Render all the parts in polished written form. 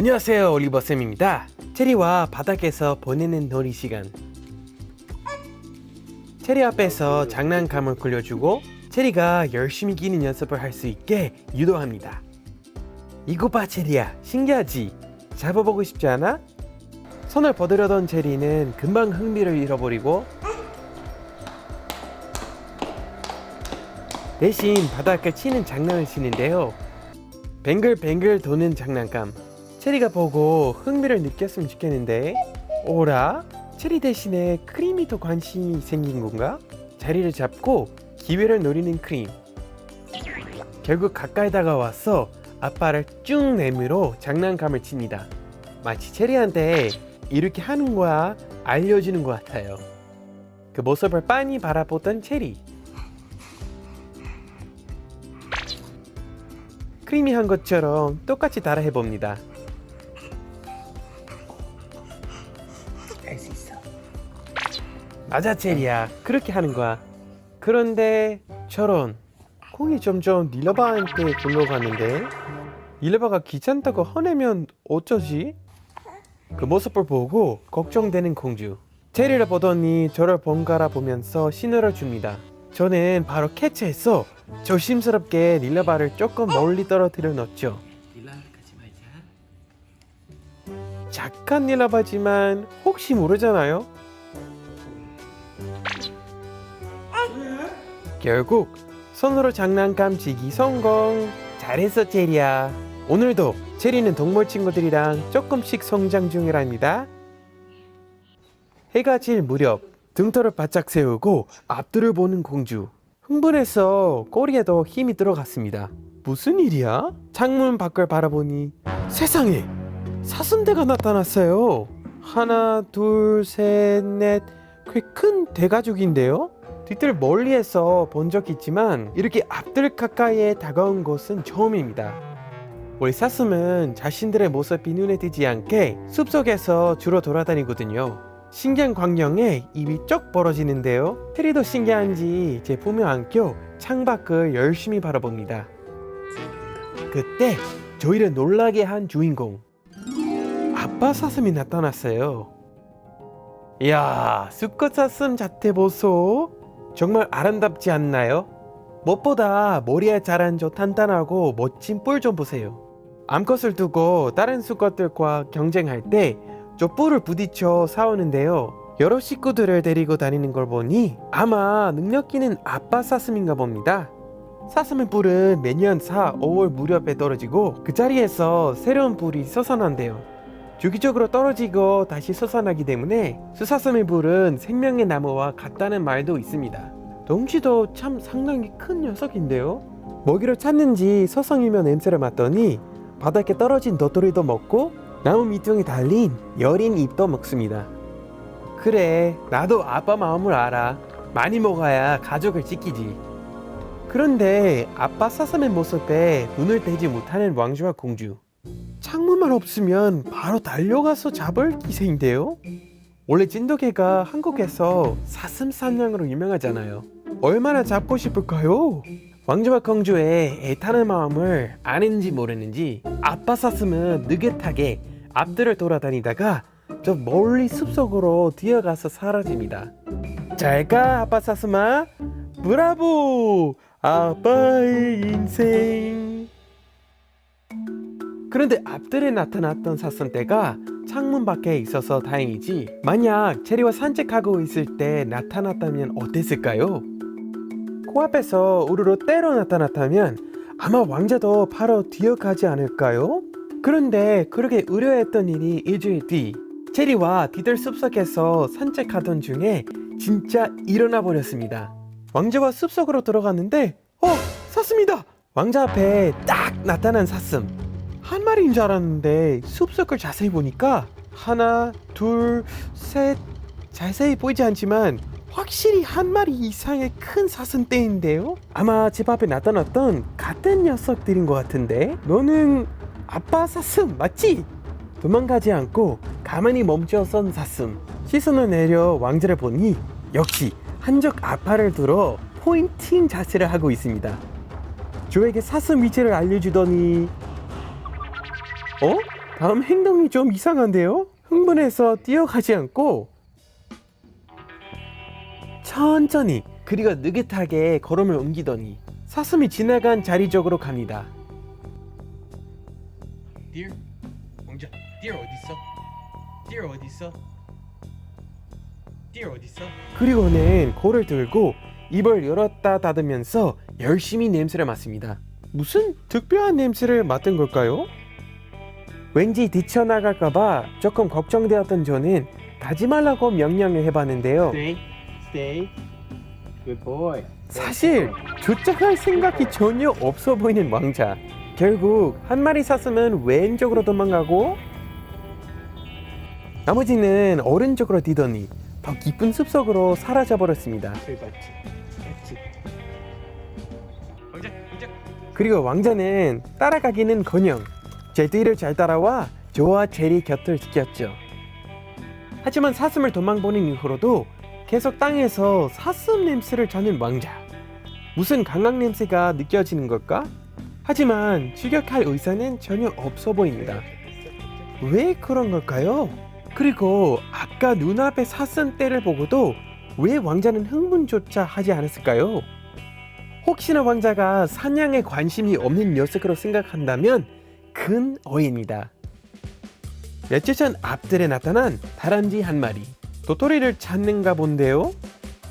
안녕하세요, 올리버쌤입니다. 체리와 바닥에서 보내는 놀이 시간. 체리 앞에서 장난감을 굴려주고 체리가 열심히 끼는 연습을 할 수 있게 유도합니다. 이거 봐, 체리야, 신기하지? 잡아보고 싶지 않아? 손을 뻗으려던 체리는 금방 흥미를 잃어버리고 대신 바닥을 치는 장난을 치는데요. 뱅글뱅글 도는 장난감. 체리가 보고 흥미를 느꼈으면 좋겠는데, 오라? 체리 대신에 크림이 더 관심이 생긴 건가? 자리를 잡고 기회를 노리는 크림. 결국 가까이 다가와서 앞발을 쭉 내밀어 장난감을 칩니다. 마치 체리한테 이렇게 하는 거야 알려주는 것 같아요. 그 모습을 빤히 바라보던 체리. 크림이 한 것처럼 똑같이 따라 해봅니다. 할 수 있어. 맞아, 체리야. 그렇게 하는 거야. 그런데 저런, 공이 점점 닐라바한테 굴러가는데 닐라바가 귀찮다고 화내면 어쩌지? 그 모습을 보고 걱정되는 공주. 체리를 보더니 저를 번갈아 보면서 신호를 줍니다. 저는 바로 캐치해서 조심스럽게 닐라바를 조금 멀리 떨어뜨려 놓죠. 착한 닐라바지만 혹시 모르잖아요. 결국 손으로 장난감 치기 성공. 잘했어, 체리야. 오늘도 체리는 동물 친구들이랑 조금씩 성장 중이랍니다. 해가 질 무렵 등털을 바짝 세우고 앞뒤를 보는 공주. 흥분해서 꼬리에도 힘이 들어갔습니다. 무슨 일이야? 창문 밖을 바라보니 세상에! 사슴대가 나타났어요. 하나, 둘, 셋, 넷. 꽤 큰 대가족인데요? 뒤뜰 멀리에서 본 적 있지만 이렇게 앞뜰 가까이에 다가온 것은 처음입니다. 우리 사슴은 자신들의 모습이 눈에 띄지 않게 숲속에서 주로 돌아다니거든요. 신기한 광경에 입이 쩍 벌어지는데요. 체리도 신기한지 제 품에 안겨 창밖을 열심히 바라봅니다. 그때 저희를 놀라게 한 주인공, 아빠 사슴이 나타났어요. 이야, 수컷 사슴 자태 보소. 정말 아름답지 않나요? 무엇보다 머리에 자란저 탄탄하고 멋진 뿔 좀 보세요. 암컷을 두고 다른 수컷들과 경쟁할 때 저 뿔을 부딪혀 싸우는데요. 여러 식구들을 데리고 다니는 걸 보니 아마 능력 있는 아빠 사슴인가 봅니다. 사슴의 뿔은 매년 4, 5월 무렵에 떨어지고 그 자리에서 새로운 뿔이 솟아난대요. 주기적으로 떨어지고 다시 솟아나기 때문에 수사슴의 뿔은 생명의 나무와 같다는 말도 있습니다. 덩치도 참 상당히 큰 녀석인데요. 먹이를 찾는지 서성이며 냄새를 맡더니 바닥에 떨어진 도토리도 먹고 나무 밑둥에 달린 여린 잎도 먹습니다. 그래, 나도 아빠 마음을 알아. 많이 먹어야 가족을 지키지. 그런데 아빠 사슴의 모습에 눈을 떼지 못하는 왕자와 공주. 창문만 없으면 바로 달려가서 잡을 기세인데요. 원래 진돗개가 한국에서 사슴 사냥으로 유명하잖아요. 얼마나 잡고 싶을까요? 왕자와 공주의 애타는 마음을 아는지 모르는지 아빠 사슴은 느긋하게 앞들을 돌아다니다가 저 멀리 숲속으로 뛰어가서 사라집니다. 잘가, 아빠 사슴아. 브라보! 아빠의 인생. 그런데 앞들에 나타났던 사슴떼가 창문 밖에 있어서 다행이지, 만약 체리와 산책하고 있을 때 나타났다면 어땠을까요? 코앞에서 우르르 때로 나타났다면 아마 왕자도 바로 뛰어가지 않을까요? 그런데 그렇게 우려했던 일이 일주일 뒤, 체리와 뒤뜰 숲속에서 산책하던 중에 진짜 일어나 버렸습니다. 왕자와 숲속으로 들어갔는데 사슴이다! 왕자 앞에 딱 나타난 사슴. 한 마리인 줄 알았는데 숲속을 자세히 보니까 하나, 둘, 셋. 자세히 보이지 않지만 확실히 한 마리 이상의 큰 사슴떼인데요. 아마 집 앞에 나타났던 같은 녀석들인 것 같은데, 너는 아빠 사슴 맞지? 도망가지 않고 가만히 멈춰선 사슴. 시선을 내려 왕자를 보니 역시 한쪽 앞팔을 들어 포인팅 자세를 하고 있습니다. 저에게 사슴 위치를 알려주더니 다음 행동이 좀 이상한데요? 흥분해서 뛰어가지 않고 천천히 그리고 느긋하게 걸음을 옮기더니 사슴이 지나간 자리 쪽으로 갑니다. Deer? 왕자, Deer 어디 있어? Deer 어디 있어? Deer 어디 있어? 그리고는 코를 들고 입을 열었다 닫으면서 열심히 냄새를 맡습니다. 무슨 특별한 냄새를 맡은 걸까요? 왠지 뛰쳐나갈까봐 조금 걱정되었던 저는 가지 말라고 명령을 해봤는데요. Stay. Good boy. 사실 쫓아갈 생각이 전혀 없어 보이는 왕자. 결국 한 마리 사슴은 왼쪽으로 도망가고 나머지는 오른쪽으로 뛰더니 더 깊은 숲속으로 사라져 버렸습니다. 맞지. 왕자. 그리고 왕자는 따라가기는커녕 제 뒤를 잘 따라와 저와 제리 곁을 지켰죠. 하지만 사슴을 도망보낸 이후로도 계속 땅에서 사슴 냄새를 맡는 왕자. 무슨 강한 냄새가 느껴지는 걸까? 하지만 추격할 의사는 전혀 없어 보입니다. 왜 그런 걸까요? 그리고 아까 눈앞의 사슴 떼를 보고도 왜 왕자는 흥분조차 하지 않았을까요? 혹시나 왕자가 사냥에 관심이 없는 녀석으로 생각한다면 큰 오해입니다. 며칠 전 앞들에 나타난 다람쥐 한 마리. 도토리를 찾는가 본데요.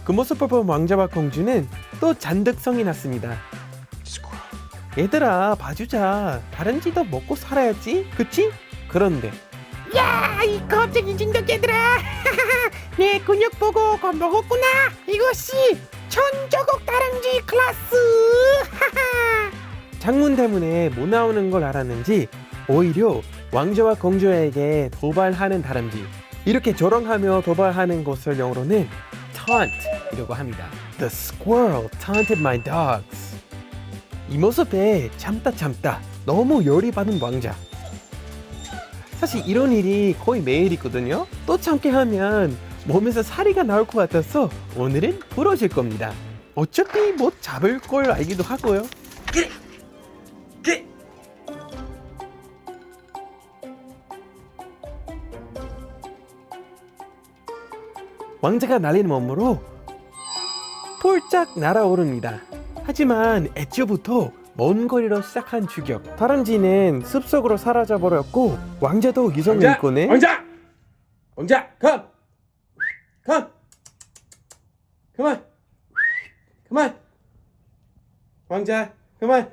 그 모습을 본 왕자와 공주는 또 잔뜩 성이 났습니다. 얘들아 봐주자. 다람쥐도 먹고 살아야지. 그치? 그런데 야, 이 겁쟁이 진돗개들아. 내 근육 보고 겁먹었구나. 이것이 천조국 다람쥐 클래스. 장문 때문에 못 나오는 걸 알았는지 오히려 왕자와 공주에게 도발하는 다람쥐. 이렇게 조롱하며 도발하는 것을 영어로는 taunt이라고 합니다. The squirrel taunted my dogs. 이 모습에 참다 너무 열이 받은 왕자. 사실 이런 일이 거의 매일 있거든요. 또 참게 하면 몸에서 사리가 나올 것 같아서 오늘은 부러질 겁니다. 어차피 못 잡을 걸 알기도 하고요. 왕자가 날리는 몸으로 폴짝 날아오릅니다. 하지만 애초부터 먼 거리로 시작한 추격. 다람쥐는 숲속으로 사라져버렸고 왕자도 이성을 잃고네. 왕자, 그만. 왕자, 그만.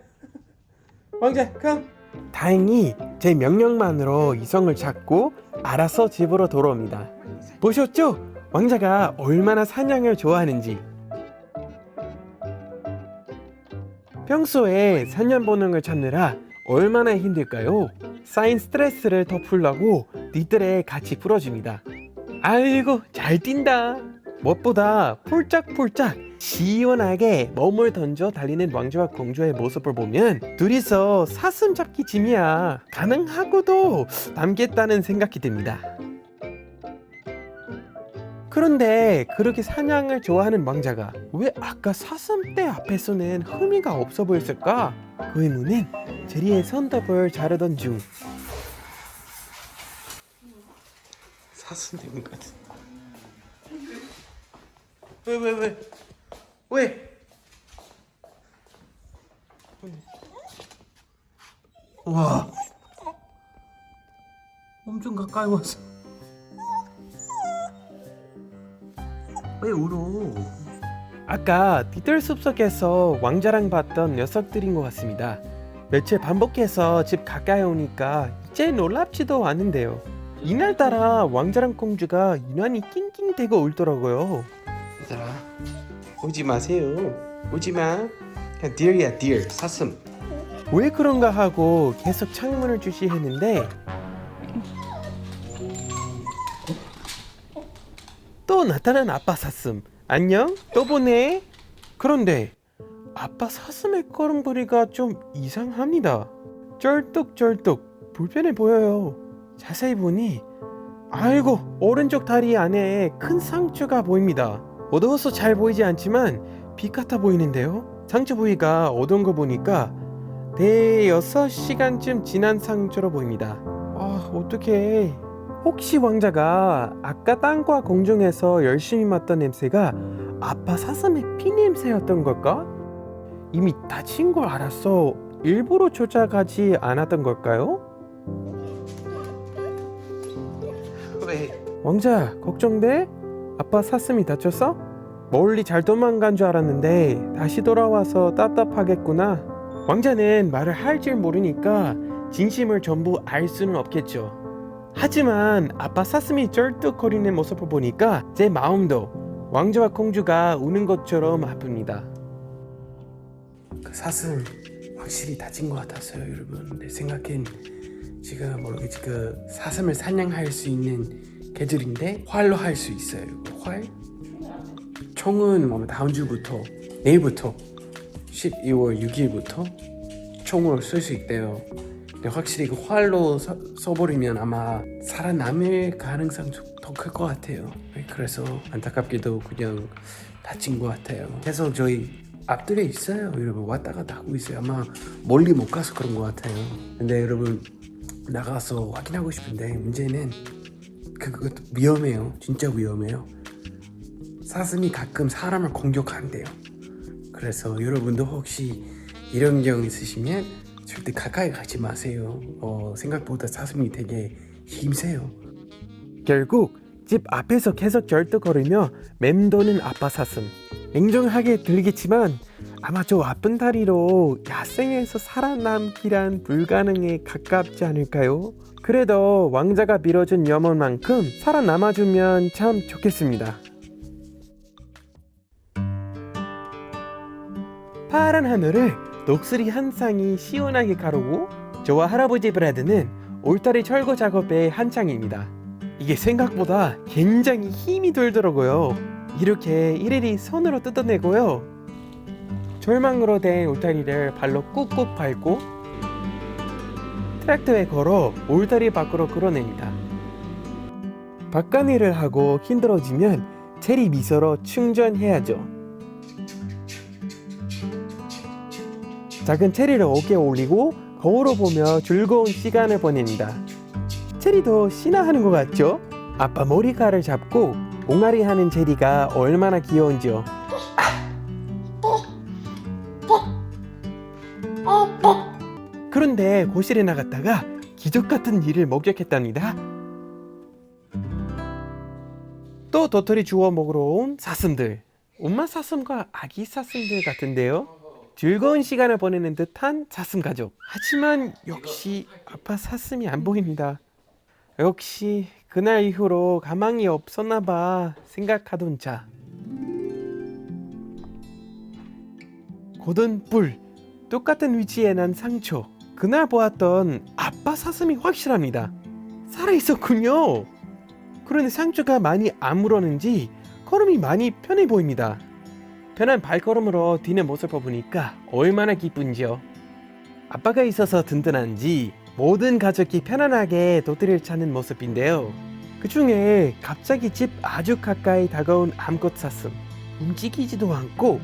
다행히 제 명령만으로 이성을 찾고 알아서 집으로 돌아옵니다. 보셨죠? 왕자가 얼마나 사냥을 좋아하는지. 평소에 사냥 본능을 찾느라 얼마나 힘들까요? 쌓인 스트레스를 더 풀려고 뒤뜰에 같이 풀어줍니다. 아이고 잘 뛴다. 무엇보다 폴짝폴짝 시원하게 몸을 던져 달리는 왕자와 공주의 모습을 보면 둘이서 사슴 잡기 짐이야 가능하고도 남겠다는 생각이 듭니다. 그런데 그렇게 사냥을 좋아하는 왕자가 왜 아까 사슴떼 앞에서는 흥미가 없어 보였을까? 그 의문은 제리의 손톱을 자르던 중 사슴 되는 것 같은. 왜? 와, 엄청 가까이 왔어. 왜 울어? 아까 뒤뜰 숲속에서 왕자랑 봤던 녀석들인 것 같습니다. 며칠 반복해서 집 가까이 오니까 이제 놀랍지도 않은데요. 이날따라 왕자랑 공주가 유난히 낑낑대고 울더라고요. 얘들아, 오지 마세요. 오지 마. 그냥 deer이야, deer. 사슴. 왜 그런가 하고 계속 창문을 주시했는데 또 나타난 아빠 사슴. 안녕? 또 보네? 그런데 아빠 사슴의 걸음걸이가 좀 이상합니다. 쩔뚝쩔뚝 불편해 보여요. 자세히 보니 아이고 오른쪽 다리 안에 큰 상처가 보입니다. 어두워서 잘 보이지 않지만 피 같아 보이는데요. 상처 부위가 어두운 거 보니까 대여섯 시간쯤 지난 상처로 보입니다. 어떡해. 혹시 왕자가 아까 땅과 공중에서 열심히 맡던 냄새가 아빠 사슴의 피 냄새였던 걸까? 이미 다친 걸 알았어 일부러 쫓아가지 않았던 걸까요? 왜? 왕자 걱정돼? 아빠 사슴이 다쳤어? 멀리 잘 도망간 줄 알았는데 다시 돌아와서 답답하겠구나. 왕자는 말을 할 줄 모르니까 진심을 전부 알 수는 없겠죠. 하지만 아빠 사슴이 쩔뚝거리는 모습을 보니까 제 마음도 왕자와 공주가 우는 것처럼 아픕니다. 그 사슴 확실히 다친 것 같았어요, 여러분. 내 생각엔 지금 모르겠지 그 사슴을 사냥할 수 있는 계절인데 활로 할 수 있어요. 그 활? 총은 뭐 다음 주부터 내일부터 12월 6일부터 총으로 쓸 수 있대요. 근데 확실히 그 활로 써버리면 아마 살아남을 가능성이 더 클 것 같아요. 그래서 안타깝게도 그냥 다친 것 같아요. 계속 저희 앞들에 있어요, 여러분. 왔다 갔다 하고 있어요. 아마 멀리 못 가서 그런 것 같아요. 근데 여러분 나가서 확인하고 싶은데 문제는 그것도 위험해요. 진짜 위험해요. 사슴이 가끔 사람을 공격한대요. 그래서 여러분도 혹시 이런 경우 있으시면 절대 가까이 가지 마세요. 생각보다 사슴이 되게 힘세요. 결국 집 앞에서 계속 절뚝거리며 맴도는 아빠 사슴. 냉정하게 들리겠지만 아마 저 아픈 다리로 야생에서 살아남기란 불가능에 가깝지 않을까요? 그래도 왕자가 빌어준 염원만큼 살아남아주면 참 좋겠습니다. 파란 하늘을 녹슬이 한 쌍이 시원하게 가르고 저와 할아버지 브라드는 울타리 철거 작업에 한창입니다. 이게 생각보다 굉장히 힘이 들더라고요. 이렇게 일일이 손으로 뜯어내고요. 절망으로 된 울타리를 발로 꾹꾹 밟고 트랙터에 걸어 울타리 밖으로 끌어냅니다. 바깥일을 하고 힘들어지면 체리 미소로 충전해야죠. 작은 체리를 어깨에 올리고 거울을 보며 즐거운 시간을 보냅니다. 체리도 신나하는 것 같죠? 아빠 머리카락을 잡고 옹알이 하는 체리가 얼마나 귀여운지요. 그런데 고실에 나갔다가 기적 같은 일을 목격했답니다. 또 도토리 주워 먹으러 온 사슴들. 엄마 사슴과 아기 사슴들 같은데요. 즐거운 시간을 보내는 듯한 사슴 가족. 하지만 역시 아빠 사슴이 안 보입니다. 역시 그날 이후로 가망이 없었나 봐 생각하던 자. 고든 뿔, 똑같은 위치에 난 상처. 그날 보았던 아빠 사슴이 확실합니다. 살아있었군요. 그런데 상처가 많이 안 물었는지 걸음이 많이 편해 보입니다. 편한 발걸음으로 뛰는 모습을 보니까 얼마나 기쁜지요. 아빠가 있어서 든든한지 모든 가족이 편안하게 도토리를 찾는 모습인데요. 그 중에 갑자기 집 아주 가까이 다가온 암컷 사슴. 움직이지도 않고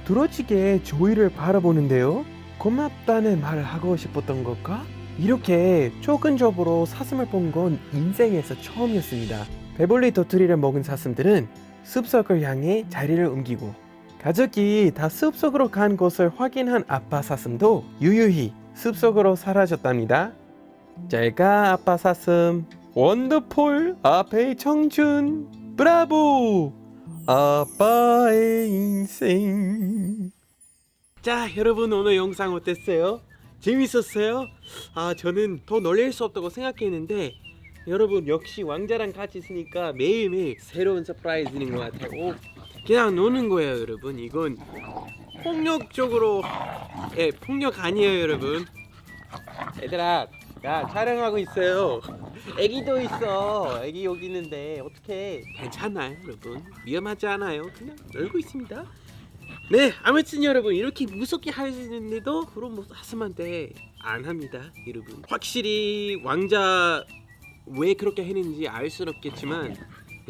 두러지게 저희를 바라보는데요. 고맙다는 말을 하고 싶었던 걸까? 이렇게 초근접으로 사슴을 본 건 인생에서 처음이었습니다. 배불리 도토리를 먹은 사슴들은 숲속을 향해 자리를 옮기고 가족이 다 숲속으로 간 곳을 확인한 아빠 사슴도 유유히 숲속으로 사라졌답니다. 잘가 아빠 사슴. 원더풀 아빠의 청춘. 브라보 아빠의 인생. 자 여러분 오늘 영상 어땠어요? 재밌었어요? 저는 더 놀랄 수 없다고 생각했는데 여러분 역시 왕자랑 같이 있으니까 매일매일 새로운 서프라이즈인 것 같아요. 그냥 노는 거예요 여러분. 이건 폭력적으로 폭력 아니에요 여러분. 얘들아 야 촬영하고 있어요. 애기도 있어. 애기 여기 있는데 어떻게 괜찮아요 여러분. 위험하지 않아요. 그냥 놀고 있습니다. 네 아무튼 여러분 이렇게 무섭게 하시는데도 그런 모습 사슴한테 안 합니다 여러분. 확실히 왕자 왜 그렇게 했는지 알 수는 없겠지만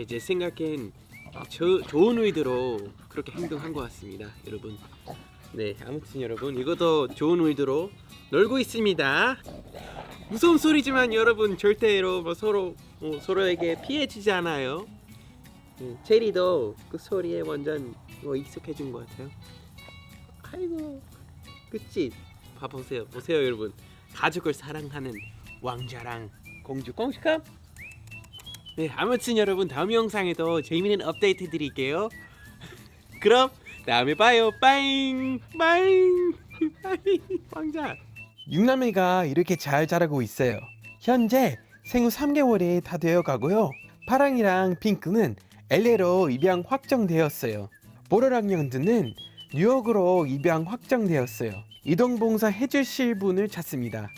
제 생각엔 좋은 의도로 그렇게 행동한 것 같습니다 여러분. 네 아무튼 여러분 이것도 좋은 의도로 놀고 있습니다. 무서운 소리지만 여러분 절대로 서로에게 피해 주지 않아요. 체리도 그 소리에 완전 익숙해진 것 같아요. 아이고, 그치? 보세요 여러분. 가족을 사랑하는 왕자랑 공주감. 네, 아무튼 여러분 다음 영상에도 재미있는 업데이트 드릴게요. 그럼 다음에 봐요. 빠잉 빠잉 빠잉. 왕자. 육남매가 이렇게 잘 자라고 있어요. 현재 생후 3개월이 다 되어 가고요. 파랑이랑 핑크는 LA로 입양 확정되었어요. 보라랑 연두는 뉴욕으로 입양 확정되었어요. 이동봉사 해주실 분을 찾습니다.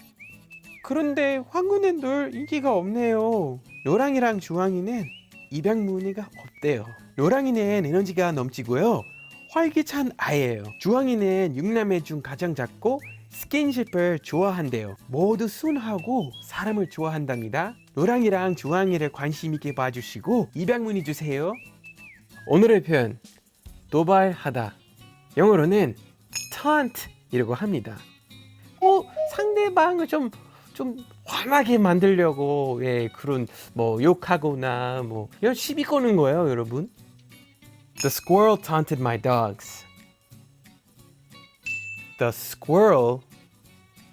그런데 황후는 늘 인기가 없네요. 노랑이랑 주황이는 입양 문의가 없대요. 노랑이는 에너지가 넘치고요. 활기찬 아이예요. 주황이는 육남매 중 가장 작고 스킨십을 좋아한대요. 모두 순하고 사람을 좋아한답니다. 노랑이랑 주황이를 관심 있게 봐주시고 입양 문의 주세요. 오늘의 표현 도발하다. 영어로는 taunt이라고 합니다. 상대방을 좀 화나게 만들려고 그런 욕하거나 이런 시비 거는 거예요, 여러분. The squirrel taunted my dogs. The squirrel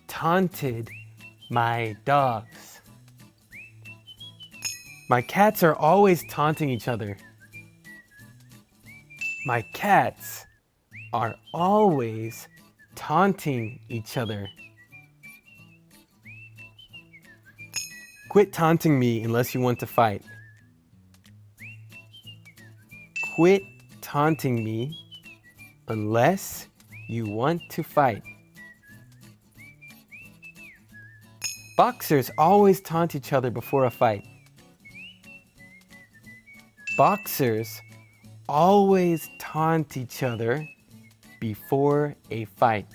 taunted my dogs. My cats are always taunting each other. My cats are always taunting each other. Quit taunting me unless you want to fight. Quit taunting me unless you want to fight. Boxers always taunt each other before a fight. Boxers always taunt each other before a fight.